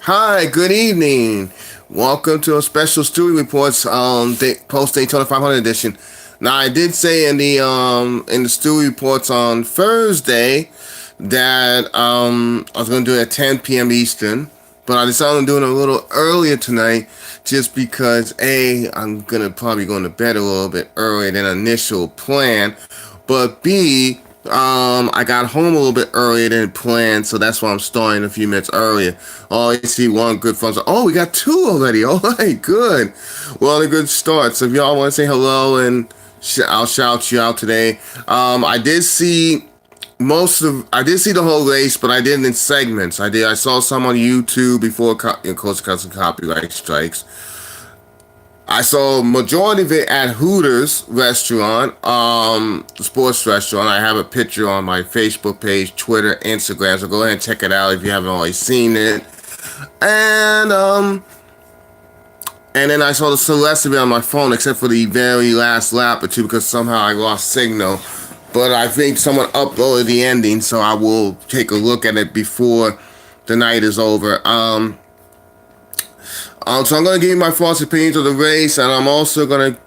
Hi, good evening. Welcome to a special Stewy Reports post Daytona 500 edition. Now, I did say in the Stewy Reports on Thursday that I was going to do it at 10 p.m. Eastern, but I decided to do it a little earlier tonight just because I'm gonna probably go to bed a little bit earlier than initial plan, but B, I got home a little bit earlier than planned, so that's why I'm starting a few minutes earlier. Oh, I see one good phone. Oh, we got two already. All right, good. Well, a good start. So if y'all want to say hello, and I'll shout you out today. I did see the whole race, but I did it in segments. I saw some on YouTube before, of course, because of copyright strikes. I saw majority of it at Hooters restaurant, sports restaurant. I have a picture on my Facebook page, Twitter, Instagram. So go ahead and check it out if you haven't already seen it. And then I saw the Celeste on my phone, except for the very last lap or two, because somehow I lost signal. But I think someone uploaded the ending, so I will take a look at it before the night is over. So I'm going to give you my false opinions of the race, and I'm also going to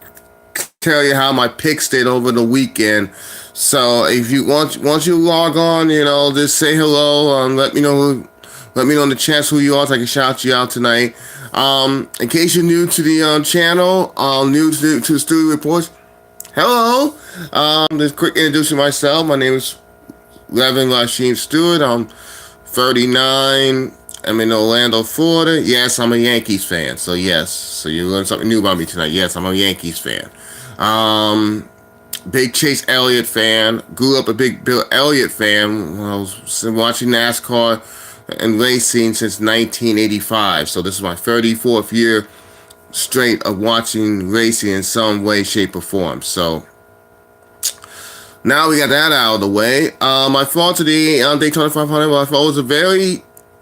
tell you how my picks did over the weekend. So if you once you log on, just say hello. Let me know in the chat who you are, so I can shout you out tonight. In case you're new to the channel, new to the Stewy Reports, hello. Just quick introducing myself. My name is Reverend Lashim Stewart. I'm 39. I'm in Orlando, Florida. Yes, I'm a Yankees fan. So yes, so you learned something new about me tonight. Yes, I'm a Yankees fan. Big Chase Elliott fan. Grew up a big Bill Elliott fan when I was watching NASCAR and racing since 1985. So this is my 34th year straight of watching racing in some way, shape, or form. So now we got that out of the way. My thoughts today on Daytona 500. Well, I thought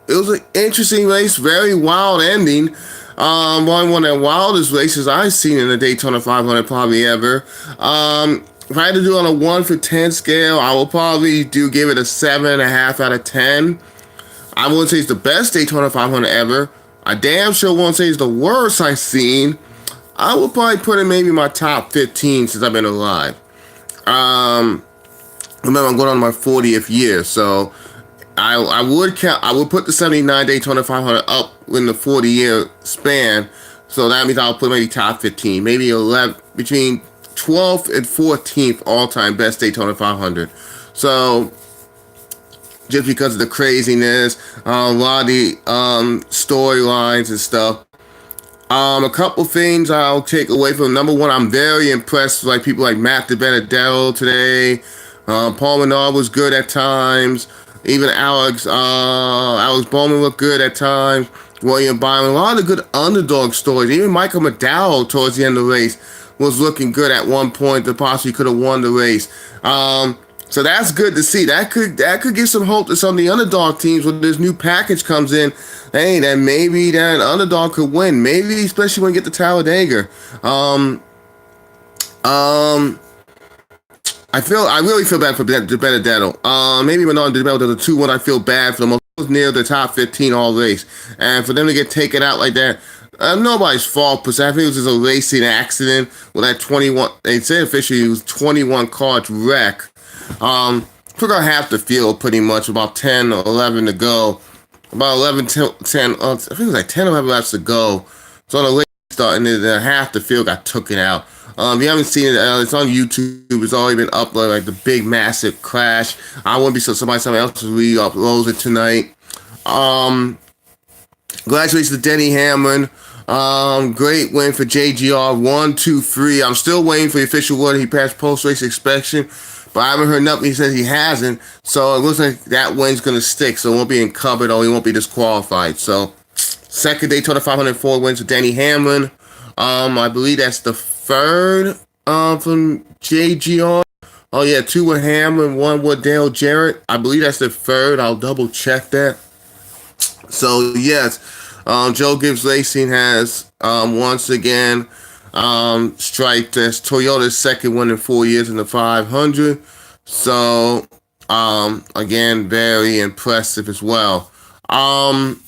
it was an interesting race, very wild ending. One of the wildest races I've seen in the Daytona 500 probably ever. If I had to do on a 1 for 10 scale, I will probably give it a 7.5 out of 10. I wouldn't say it's the best Daytona 500 ever. I damn sure won't say it's the worst I've seen. I would probably put it maybe in my top 15 since I've been alive. Remember, I'm going on my 40th year, so I would put the 79 Daytona 500 up in the 40-year span. So that means I'll put maybe top 15, maybe 11, between 12th and 14th all-time best Daytona 500. So just because of the craziness, a lot of the storylines and stuff. A couple things I'll take away from. Number one, I'm very impressed with people like Matt DiBenedetto today. Paul Menard was good at times. Even Alex Bowman looked good at times. William Byron, a lot of good underdog stories. Even Michael McDowell towards the end of the race was looking good at one point that possibly could have won the race. So that's good to see. That could give some hope to some of the underdog teams when this new package comes in. Hey, then maybe that underdog could win. Maybe especially when you get to Talladega. I really feel bad for Benedetto. Maybe Menard DiBenedetto does a 2-1. I feel bad for them. Was near the top 15 all race, and for them to get taken out like that, nobody's fault. But I think it was just a racing accident with that 21. They said officially it was 21 cars wreck. Took out half the field pretty much, about 10 or 11 to go. About 11, 10, I think it was like 10 or 11 laps to go. So on the late start, and then half the field got taken out. If you haven't seen it, it's on YouTube. It's already been uploaded, like the big, massive crash. I wouldn't be so somebody else re-uploads it tonight. Congratulations to Denny Hamlin. Great win for JGR. 1, 2, 3. I'm still waiting for the official word. He passed post-race inspection, but I haven't heard nothing. He says he hasn't. So it looks like that win's going to stick. So it won't be encumbered or he won't be disqualified. So second Daytona 504 wins for Denny Hamlin. I believe that's the third from JGR. Oh yeah, 2 with Hamlin, 1 with Dale Jarrett. I believe that's the third. I'll double check that. So yes, Joe Gibbs Racing has once again striped as Toyota's second win in 4 years in the 500. So Again, very impressive as well. Um,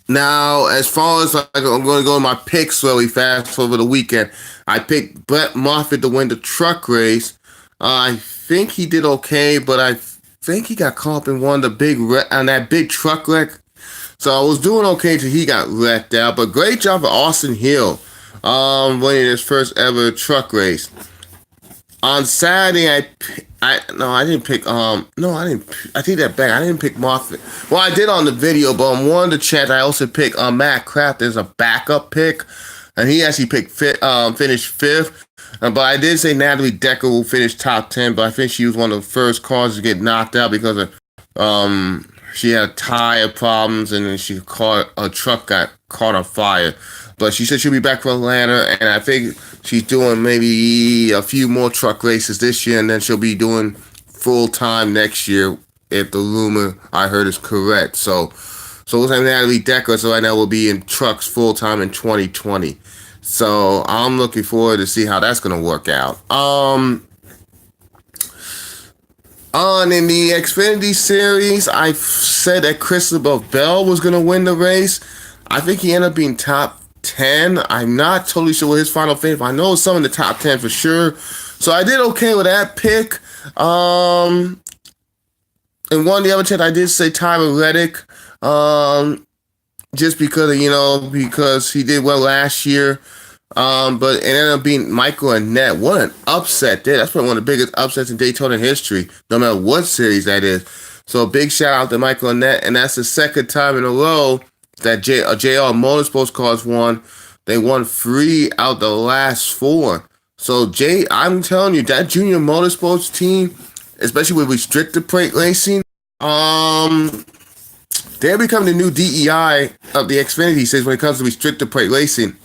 Now, as far as like, I'm going to go to my picks really fast over the weekend. I picked Brett Moffitt to win the truck race. I think he did okay, but I think he got caught up in one of the on that big truck wreck. So I was doing okay till he got wrecked out. But great job for Austin Hill, winning his first ever truck race. On Saturday, I didn't pick no I didn't I take that back. I didn't pick Moffett. Well, I did on the video, but on one of the chats I also picked Matt Kraft as a backup pick, and he actually finished fifth. But I did say Natalie Decker will finish top 10, but I think she was one of the first cars to get knocked out because of she had tire problems and then a truck got caught on fire. But she said she'll be back for Atlanta, and I think she's doing maybe a few more truck races this year, and then she'll be doing full time next year if the rumor I heard is correct. So looks like Natalie Decker, so right now will be in trucks full time in 2020. So I'm looking forward to see how that's gonna work out. On in the Xfinity Series, I said that Christopher Bell was gonna win the race. I think he ended up being top 10. I'm not totally sure what his final finish, but I know it's some in the top 10 for sure. So I did okay with that pick. And one of the other checks, I did say Tyler Reddick, just because he did well last year. But it ended up being Michael Annett. What an upset there. That's probably one of the biggest upsets in Daytona history, no matter what series that is. So a big shout out to Michael Annett, and that's the second time in a row that JR Motorsports cars won. They won 3 out the last 4. So I'm telling you, that junior motorsports team, especially with restricted plate racing, they're becoming the new DEI of the Xfinity series when it comes to restricted plate racing.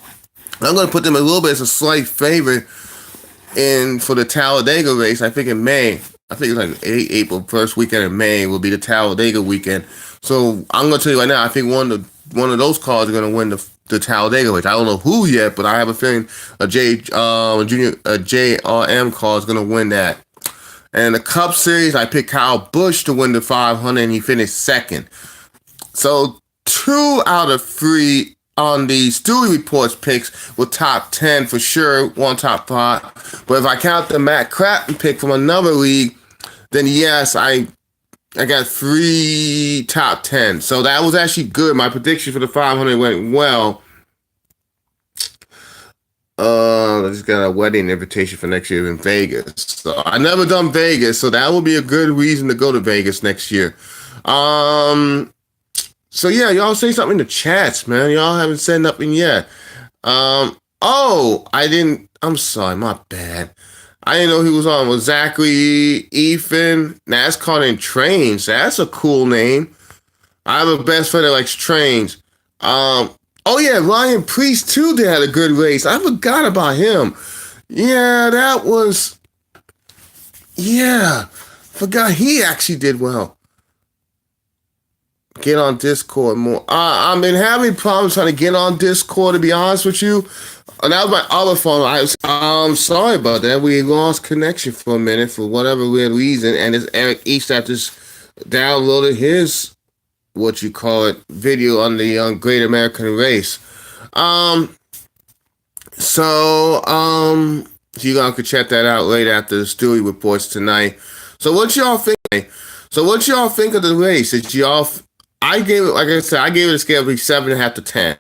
I'm going to put them a little bit as a slight favorite for the Talladega race. I think in May. I think it's like April, first weekend in May will be the Talladega weekend. So I'm going to tell you right now, I think one of those cars are going to win the Talladega race. I don't know who yet, but I have a feeling a JRM car is going to win that. And the Cup Series, I picked Kyle Busch to win the 500, and he finished second. So 2 out of 3 on the Stewy Reports picks were top 10 for sure, one top 5. But if I count the Matt Cratton pick from another league, then yes, I got 3 top 10. So that was actually good. My prediction for the 500 went well. I just got a wedding invitation for next year in Vegas. So I never done Vegas, so that will be a good reason to go to Vegas next year. So yeah, y'all say something in the chats, man. Y'all haven't said nothing yet. I'm sorry, my bad. I didn't know he was on with Zachary, Ethan, NASCAR and Trains. That's a cool name. I have a best friend that likes trains. Oh yeah, Ryan Priest too had a good race. I forgot about him. Yeah, forgot he actually did well. Get on Discord more. I've been having problems trying to get on Discord, to be honest with you. And that was my other phone. I'm sorry about that. We lost connection for a minute for whatever weird reason. And this Eric Eaststat just downloaded his, video on the Great American Race. So you guys could check that out later after the Stewy Reports tonight. So what y'all think? Of the race? I gave it a scale of 7.5 to 10.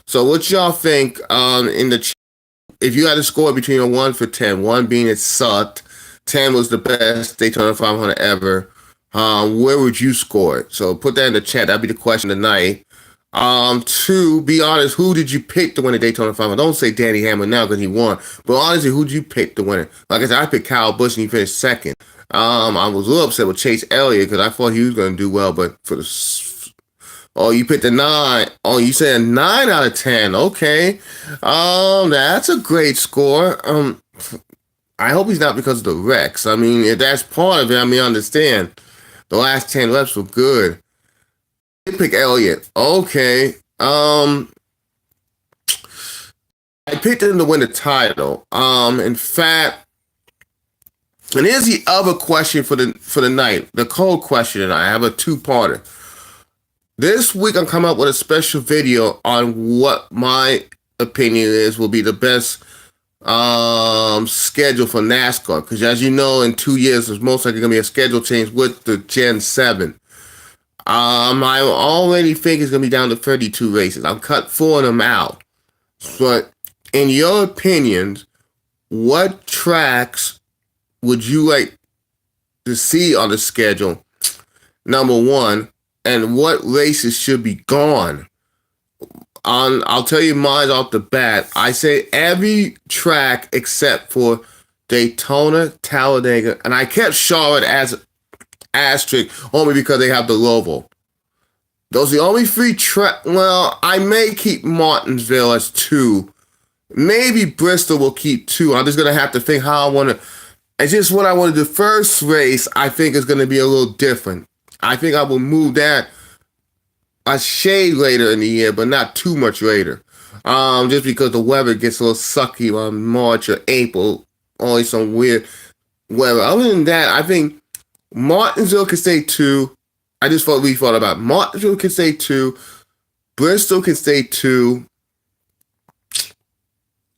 So what y'all think if you had to score between a 1 for 10, 1 being it sucked, 10 was the best Daytona 500 ever, where would you score it? So put that in the chat. That'd be the question tonight. 2, be honest, who did you pick to win the Daytona 500? Don't say Danny Hamlin now because he won. But honestly, who did you pick to win it? Like I said, I picked Kyle Busch and he finished second. I was a little upset with Chase Elliott because I thought he was going to do well, but you picked a 9. Oh, you said a 9 out of 10. Okay. That's a great score. I hope he's not because of the wrecks. I mean, if that's part of it, I understand. The last 10 reps were good. You pick Elliott. Okay. I picked him to win the title. In fact, And here's the other question for the night, the cold question, and I have a two-parter. This week I'm coming up with a special video on what my opinion is will be the best schedule for NASCAR. Because as you know, in 2 years there's most likely gonna be a schedule change with the Gen 7. I already think it's gonna be down to 32 races. I've cut 4 of them out. But in your opinions, what tracks would you like to see on the schedule? Number one, and what races should be gone? I'll tell you mine off the bat. I say every track except for Daytona, Talladega, and I kept Charlotte as asterisk only because they have the Roval. Those are the only 3 tracks. Well, I may keep Martinsville as 2. Maybe Bristol will keep 2. I'm just gonna have to think how I want to. It's just what I want to do. The first race, I think, is going to be a little different. I think I will move that a shade later in the year, but not too much later. Just because the weather gets a little sucky on March or April. Always some weird weather. Other than that, I think Martinsville can stay 2. I just thought about it. Martinsville can stay 2. Bristol can stay 2.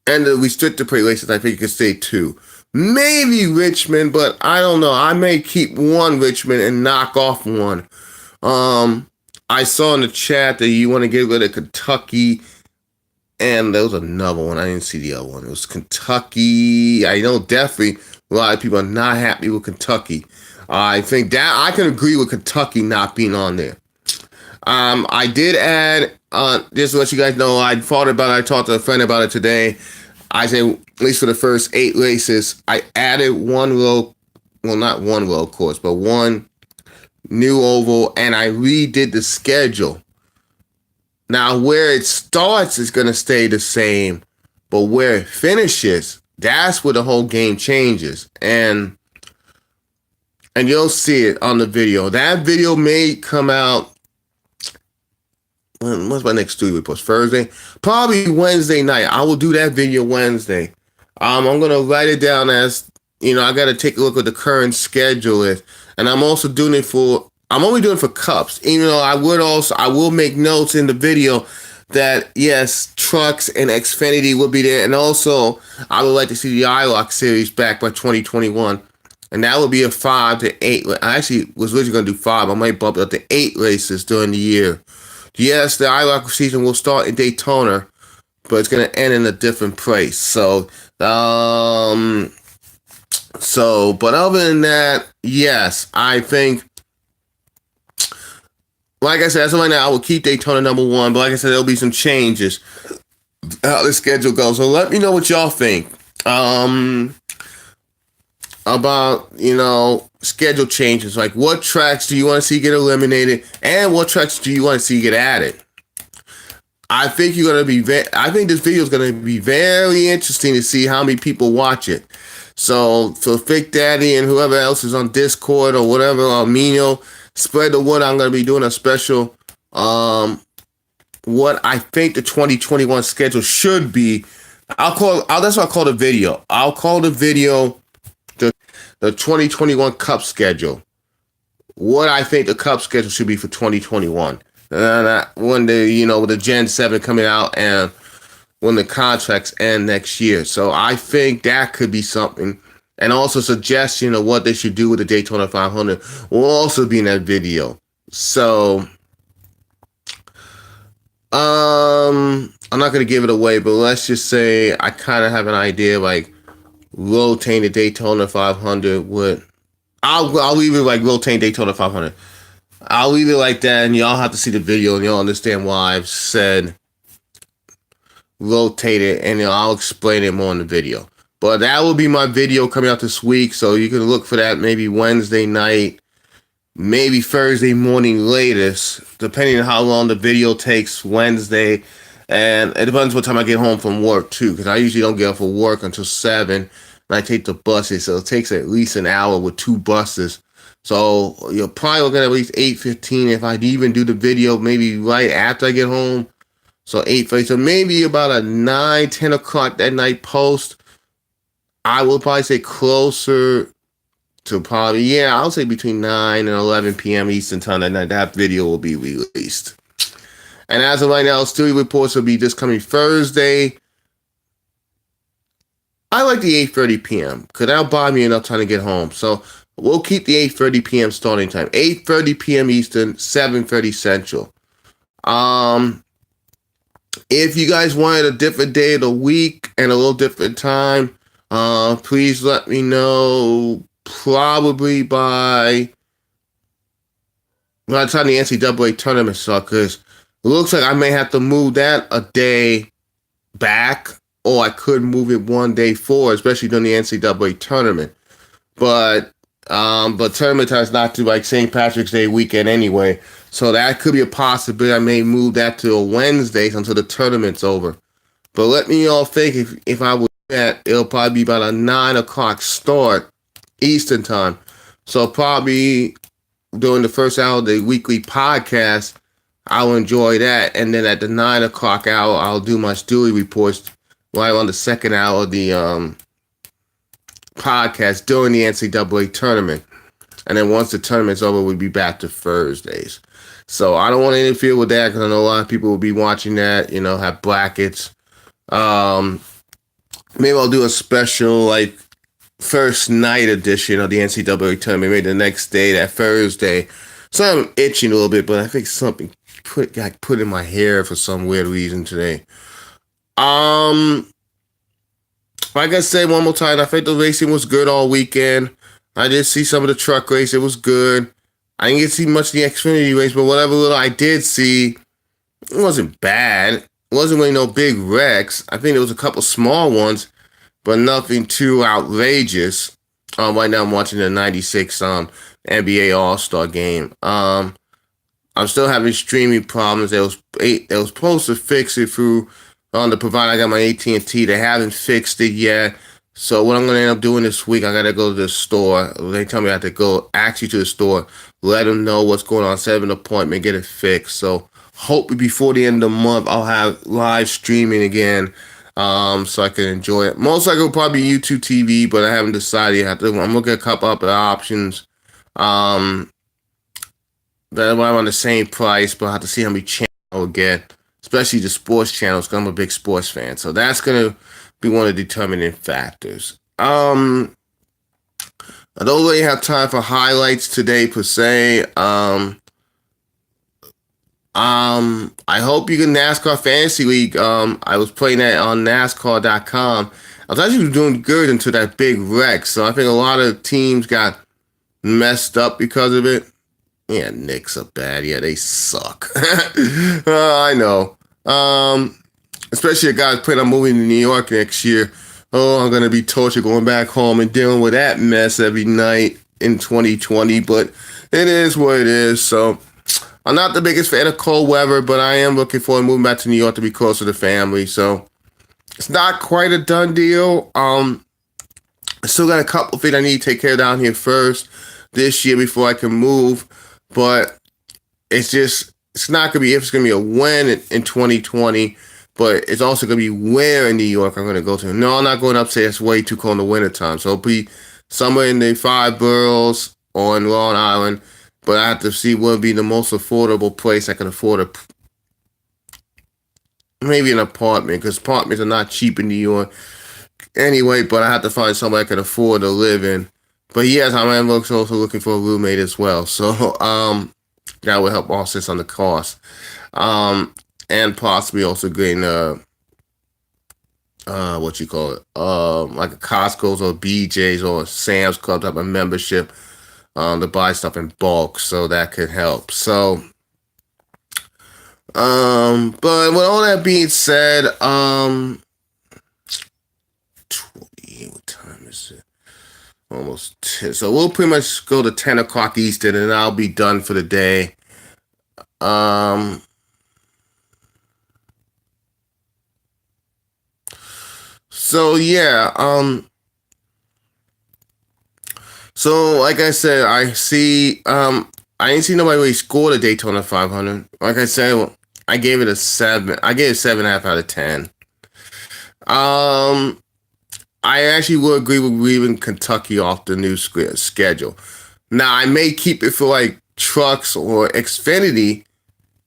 And the restricted plate races, I think, can stay 2. Maybe Richmond, but I don't know. I may keep 1 Richmond and knock off 1. I saw in the chat that you want to get rid of Kentucky, and there was another one. I didn't see the other one. It was Kentucky. I know definitely a lot of people are not happy with Kentucky. I think that I can agree with Kentucky not being on there. I did add, just to let you guys know, I thought about it. I talked to a friend about it today. I said, at least for the first 8 races, I added 1 road, well, not 1 road course, but 1 new oval, and I redid the schedule. Now, where it starts is going to stay the same, but where it finishes, that's where the whole game changes. And you'll see it on the video. That video may come out. What's my next Stewy post? Thursday? Probably Wednesday night. I will do that video Wednesday. I'm going to write it down as, I got to take a look at the current schedule is. And I'm also doing it I'm only doing it for cups. Even though I will make notes in the video that, yes, trucks and Xfinity will be there. And also, I would like to see the ILOC series back by 2021. And that will be a 5 to 8. I actually was originally going to do 5. I might bump it up to 8 races during the year. Yes, the ILOC season will start in Daytona, but it's going to end in a different place. So, but other than that, yes, I think, like I said, as of right now, I will keep Daytona number 1, but like I said, there'll be some changes how the schedule goes. So let me know what y'all think about, schedule changes. Like, what tracks do you want to see get eliminated, and what tracks do you want to see get added? I think I think this video is going to be very interesting to see how many people watch it. So Thick Daddy and whoever else is on Discord or whatever, or Mino, spread the word. I'm going to be doing a special, what I think the 2021 schedule should be. That's what I call the video. I'll call the video the 2021 Cup schedule. What I think the Cup schedule should be for 2021. When with the Gen 7 coming out and when the contracts end next year. So I think that could be something. And also suggestion of what they should do with the Daytona 500 will also be in that video. So I'm not going to give it away, but let's just say I kind of have an idea, like, rotating the Daytona 500 with, I'll leave it like rotating Daytona 500. I'll leave it like that, and y'all have to see the video, and y'all understand why I've said rotate it, and I'll explain it more in the video. But that will be my video coming out this week, so you can look for that maybe Wednesday night, maybe Thursday morning latest, depending on how long the video takes Wednesday. And it depends what time I get home from work, too, because I usually don't get up for work until 7, and I take the buses, so it takes at least an hour with 2 buses. So you're probably looking at least 8:15 if I even do the video, maybe right after I get home. So 8:30, so maybe about a 9, 10 o'clock that night post. I will probably say closer to probably, I'll say between 9 and 11 p.m. Eastern time that video will be released. And as of right now, Stewy reports will be this coming Thursday. I like the 8:30 p.m. because that'll buy me enough time to get home. So we'll keep the 8:30 p.m. starting time. 8:30 p.m. Eastern, 7:30 Central. If you guys wanted a different day of the week and a little different time, please let me know. Probably by the time the NCAA tournament starts, because it looks like I may have to move that a day back, or I could move it one day forward, especially during the NCAA tournament. But tournament time is not to like St. Patrick's Day weekend anyway, so that could be a possibility. I may move that to a Wednesday until the tournament's over. But let me all think if I would do that, it'll probably be about a 9 o'clock start Eastern time. So probably during the first hour of the weekly podcast, I'll enjoy that. And then at the 9 o'clock hour, I'll do my Stewy reports right on the second hour of the podcast during the NCAA tournament. And then once the tournament's over, we'll be back to Thursdays. So I don't want to interfere with that because I know a lot of people will be watching that, have brackets. Maybe I'll do a special, like, first night edition of the NCAA tournament, maybe the next day, that Thursday. So I'm itching a little bit, but I think something got put in my hair for some weird reason today. Like I said one more time, I think the racing was good all weekend. I did see some of the truck race. It was good. I didn't get to see much of the Xfinity race, but whatever little I did see, it wasn't bad. It wasn't really no big wrecks. I think there was a couple small ones, but nothing too outrageous. Right now I'm watching the 96 NBA All-Star game. I'm still having streaming problems. They was supposed to fix it through the provider. I got my AT&T. They haven't fixed it yet. So what I'm going to end up doing this week, I got to go to the store. They tell me I have to go actually to the store, let them know what's going on, set an appointment, get it fixed. So hopefully before the end of the month, I'll have live streaming again, so I can enjoy it. Most likely it'll probably be YouTube TV, but I haven't decided yet. I'm looking at a couple other options that are on the same price, but I have to see how many channels I'll get, especially the sports channels, because I'm a big sports fan. So that's going to be one of the determining factors. I don't really have time for highlights today per se. I hope you can NASCAR Fantasy League. I was playing that on NASCAR.com. I was actually doing good until that big wreck. So I think a lot of teams got messed up because of it. Yeah, Knicks are bad. Yeah, they suck. I know. Especially a guy planning on moving to New York next year. Oh, I'm going to be tortured going back home and dealing with that mess every night in 2020. But it is what it is. So I'm not the biggest fan of cold weather, but I am looking forward to moving back to New York to be closer to family. So it's not quite a done deal. I still got a couple things I need to take care of down here first this year before I can move. But it's not going to be if it's going to be a when in 2020. But it's also going to be where in New York I'm going to go to. No, I'm not going upstate. It's way too cold in the wintertime. So it'll be somewhere in the 5 boroughs or in Long Island. But I have to see what would be the most affordable place I can afford maybe an apartment, because apartments are not cheap in New York anyway. But I have to find somewhere I can afford to live in. But yes, I am also looking for a roommate as well. So that will help offset on the cost. And possibly also getting like a Costco's or BJ's or Sam's Club type of membership to buy stuff in bulk, so that could help. So but with all that being said, 20, what time is it? Almost 10. So we'll pretty much go to 10 o'clock Eastern and I'll be done for the day. So yeah, so like I said, I didn't see nobody really score the Daytona 500. Like I said, I gave it a 7. I gave it 7.5 out of 10. I actually would agree with leaving Kentucky off the new schedule. Now, I may keep it for like trucks or Xfinity,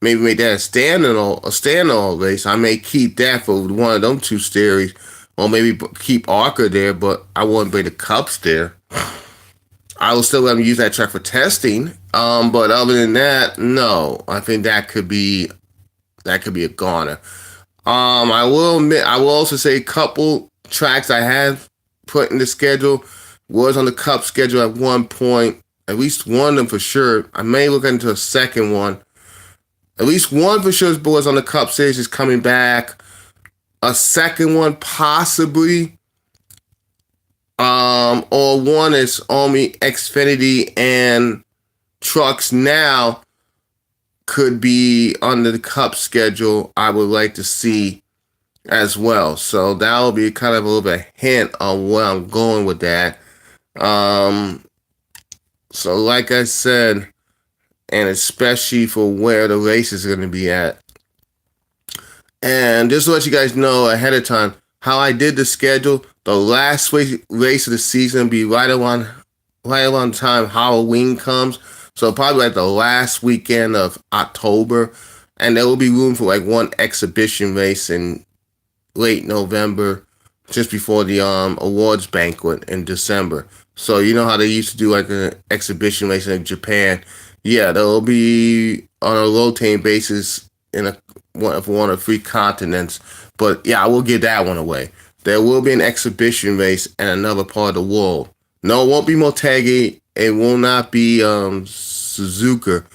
maybe make that a standalone race. I may keep that for one of them two series, or maybe keep Arca there, but I wouldn't bring the Cups there. I will still let them use that track for testing. But other than that, no. I think that could be a goner. I will admit, I will also say a couple tracks I have put in the schedule was on the Cup schedule at one point. At least one of them for sure. I may look into a second one. At least one for sure was on the Cup Series is coming back. A second one possibly. Or one is only Xfinity and trucks now could be under the Cup schedule. I would like to see as well. So that will be kind of a little bit hint on where I'm going with that. So like I said, and especially for where the race is going to be at. And just to let you guys know ahead of time, how I did the schedule, the last race of the season will be right around the time Halloween comes. So probably like the last weekend of October. And there will be room for like one exhibition race in late November, just before the awards banquet in December. So you know how they used to do like an exhibition race in Japan? Yeah, they'll be on a rotating basis for one of 3 continents. But yeah, I will give that one away. There will be an exhibition race in another part of the world. No, it won't be Motegi. It will not be Suzuka.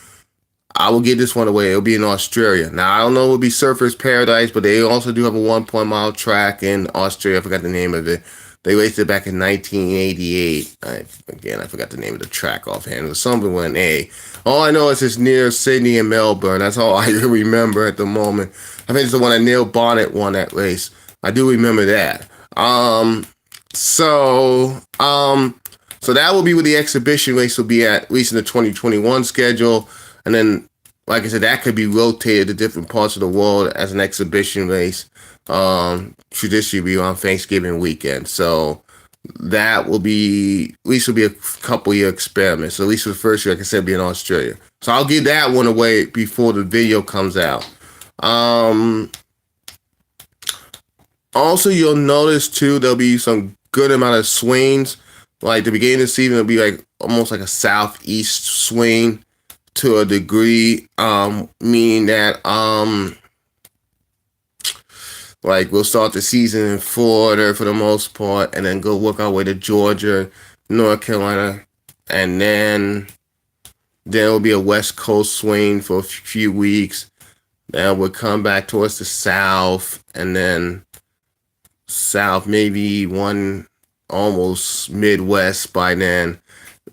I will give this one away. It'll be in Australia. Now, I don't know it will be Surfers Paradise, but they also do have a 1.mile track in Australia. I forgot the name of it. They raced it back in 1988. I forgot the name of the track offhand. It was something with an A. All I know is it's near Sydney and Melbourne. That's all I remember at the moment. I think it's the one that Neil Bonnet won that race. I do remember that. So that will be where the exhibition race will be at least in the 2021 schedule. And then, like I said, that could be rotated to different parts of the world as an exhibition race. Traditionally be on Thanksgiving weekend. So that will be, at least will be a couple year experiment. So at least for the first year, like I said, be in Australia. So I'll give that one away before the video comes out. Also, you'll notice too, there'll be some good amount of swings. Like the beginning of the season, it'll be like almost like a southeast swing to a degree, meaning that like we'll start the season in Florida for the most part, and then go work our way to Georgia, North Carolina, and then it'll be a West Coast swing for a few weeks. Then we'll come back towards the South, and then South, maybe one almost Midwest by then.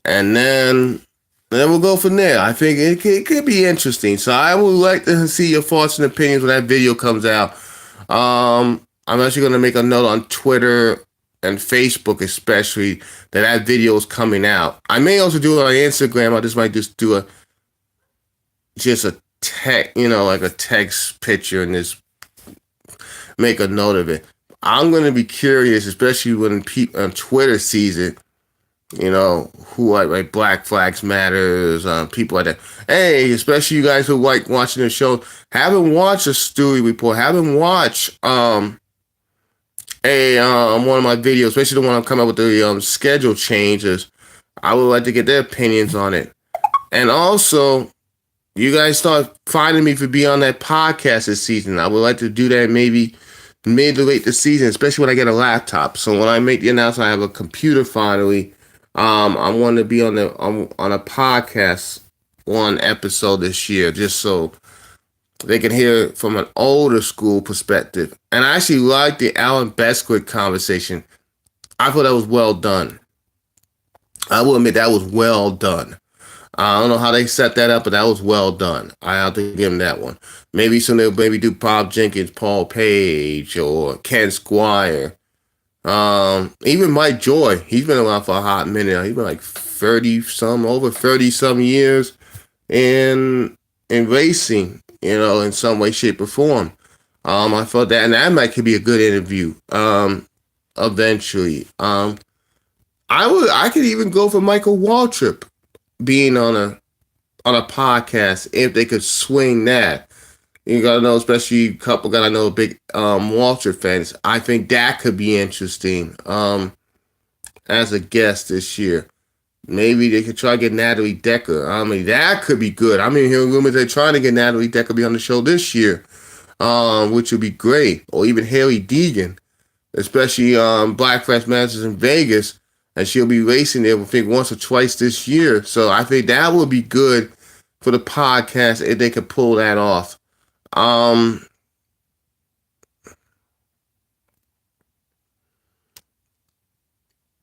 And then we'll go from there. I think it could be interesting. So I would like to see your thoughts and opinions when that video comes out. I'm actually going to make a note on Twitter and Facebook especially that video is coming out. I may also do it on Instagram. I might just do a text, like a text picture and just make a note of it. I'm going to be curious, especially when people on Twitter sees it, who like Black Flags Matters, people like that. Hey, especially you guys who like watching the show, haven't watched a Stewy report, haven't watched one of my videos, especially the one I'm coming up with the schedule changes. I would like to get their opinions on it. And also, you guys start finding me for be on that podcast this season. I would like to do that maybe mid to late this season, especially when I get a laptop. So when I make the announcement, I have a computer finally. I want to be on a podcast one episode this year, just so they can hear from an older school perspective. And I actually liked the Alan Bestwick conversation. I thought that was well done. I will admit that was well done. I don't know how they set that up, but that was well done. I have to give them that one. Maybe soon they'll maybe do Bob Jenkins, Paul Page, or Ken Squire. Even Mike Joy. He's been around for a hot minute. He's been like over 30 some years in racing, in some way, shape, or form. I thought that, and that might could be a good interview. eventually. I could even go for Michael Waltrip being on a podcast if they could swing that. You gotta know, especially a couple gotta know big Waltrip fans. I think that could be interesting as a guest this year. Maybe they could try to get Natalie Decker. I mean, that could be good. I mean, hearing rumors they're trying to get Natalie Decker to be on the show this year, which would be great. Or even Haley Deegan, especially Black Fresh Masters in Vegas, and she'll be racing there, I think, once or twice this year. So I think that would be good for the podcast if they could pull that off.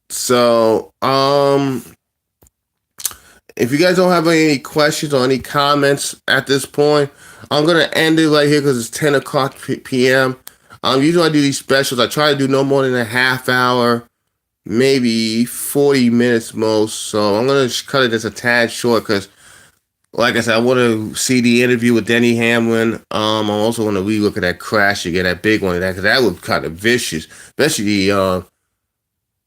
So, if you guys don't have any questions or any comments at this point, I'm going to end it right here because it's 10 o'clock p.m. Usually I do these specials. I try to do no more than a half hour, maybe 40 minutes most. So I'm going to cut it just a tad short because, like I said, I want to see the interview with Denny Hamlin. I also want to relook at that crash again, that big one, because that was kind of vicious, especially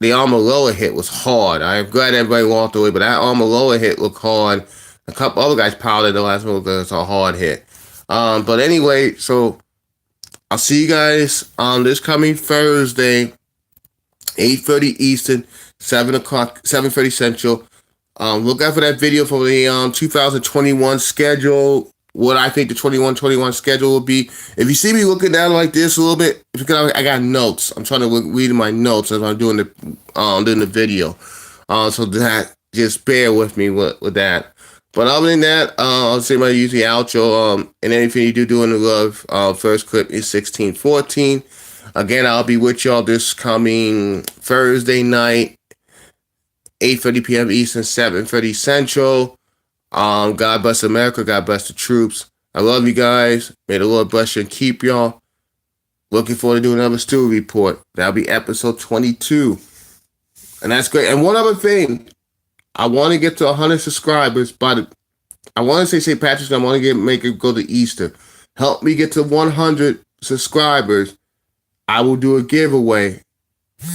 the Almirola hit was hard. I'm glad everybody walked away, but that Almirola hit looked hard. A couple other guys piled in the last one because it's a hard hit. But anyway, so I'll see you guys on this coming Thursday, 8:30 Eastern, 7:30 Central. Look out for that video for the 2021 schedule. What I think the 21-21 schedule will be. If you see me looking down like this a little bit, I got notes. I'm trying to read my notes as I'm doing the video. So that just bear with me with that. But other than that, I'll say my usual outro. And anything you do in the love. First clip is 1614. Again, I'll be with y'all this coming Thursday night, 8:30 p.m. Eastern, 7:30 Central. God bless America. God bless the troops. I love you guys. May the Lord bless you and keep y'all. Looking forward to doing another Stewy report. That'll be episode 22. And that's great. And one other thing. I want to get to 100 subscribers I want to say St. Patrick's Day. I want to make it go to Easter. Help me get to 100 subscribers. I will do a giveaway.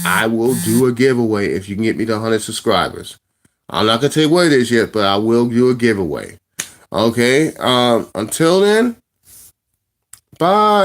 I will do a giveaway if you can get me to 100 subscribers. I'm not going to tell you what it is yet, but I will do a giveaway. Okay? Until then, bye.